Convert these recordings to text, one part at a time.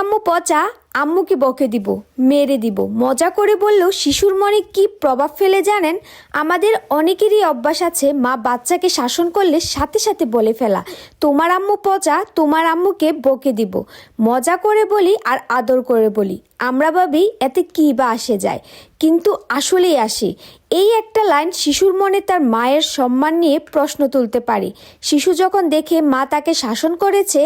আম্মু পচা, আম্মুকে বকে দিব, মেরে দিব, মজা করে বললেও শিশুর মনে কি প্রভাব ফেলে জানেন? আমাদের অনেকেরই অভ্যাস আছে মা বাচ্চাকে শাসন করলে সাথে সাথে বলে ফেলা, তোমার আম্মু পচা, তোমার আম্মুকে বকে দিব। মজা করে বলি আর আদর করে বলি, আমরা ভাবি এতে কী বা আসে যায়, কিন্তু আসলেই আসে। এই একটা লাইন শিশুর মনে তার মায়ের সম্মান নিয়ে প্রশ্ন তুলতে পারে। শিশু যখন দেখে মা তাকে শাসন করেছে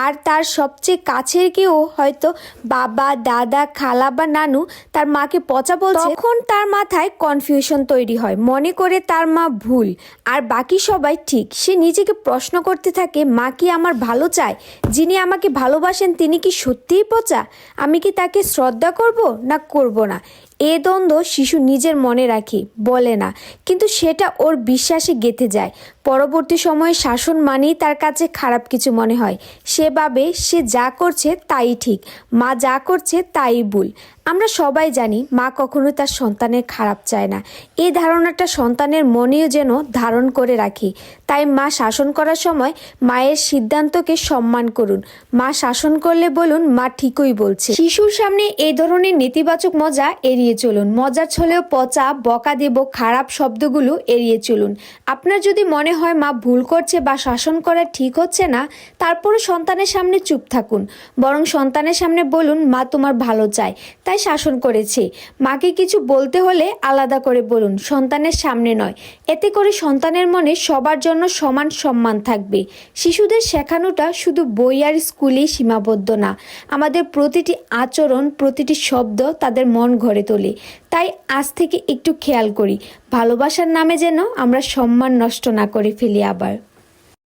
আর তার সবচেয়ে কাছের কেউ, হয়তো বাবা, দাদা, খালা বা নানু, তার মাকে পচা বলছে, তখন তার মাথায় কনফিউশন তৈরি হয়, মনে করে তার মা ভুল আর বাকি সবাই ঠিক। সে নিজেকে প্রশ্ন করতে থাকে, মা কি আমার ভালো চায়? যিনি আমাকে ভালোবাসেন তিনি কি সত্যিই পচা? আমি কি তাকে শ্রদ্ধা করব না করব না? এ দ্বন্দ্ব শিশু নিজের মনে রাখে, বলে না, কিন্তু সেটা ওর বিশ্বাসে গেঁথে যায়। পরবর্তী সময়ে শাসন মানেই তার কাছে খারাপ কিছু মনে হয়। সে ভাবে সে যা করছে তাই ঠিক, মা যা করছে তাই ভুল। আমরা সবাই জানি মা কখনো তার সন্তানের খারাপ চায় না। এই ধারণাটা সন্তানের মনেও যেন ধারণ করে রাখি। তাই মা শাসন করার সময় মায়ের সিদ্ধান্তকে সম্মান করুন। মা শাসন করলে বলুন, মা ঠিকই বলছে। শিশুর সামনে এই ধরনের নেতিবাচক মজা এড়িয়ে চলুন। মজার ছলেও পচা, বকা দেব, খারাপ শব্দগুলো এড়িয়ে চলুন। আপনার যদি মনে হয় মা ভুল করছে বা শাসন করা ঠিক হচ্ছে না, তারপরও সন্তানের সামনে চুপ থাকুন। বরং সন্তানের সামনে বলুন, মা তোমার ভালো চায় তাই শাসন করেছে। মাকে কিছু বলতে হলে আলাদা করে বলুন, সন্তানের সামনে নয়। এতে করে সন্তানের মনে সবার জন্য সমান সম্মান থাকবে। শিশুদের শেখানোটা শুধু বই আর স্কুলেই সীমাবদ্ধ না। আমাদের প্রতিটি আচরণ, প্রতিটি শব্দ তাদের মন গড়ে তোলে। তাই আজ থেকে একটু খেয়াল করি, ভালোবাসার নামে যেন আমরা সম্মান নষ্ট না করে ফেলি আবার।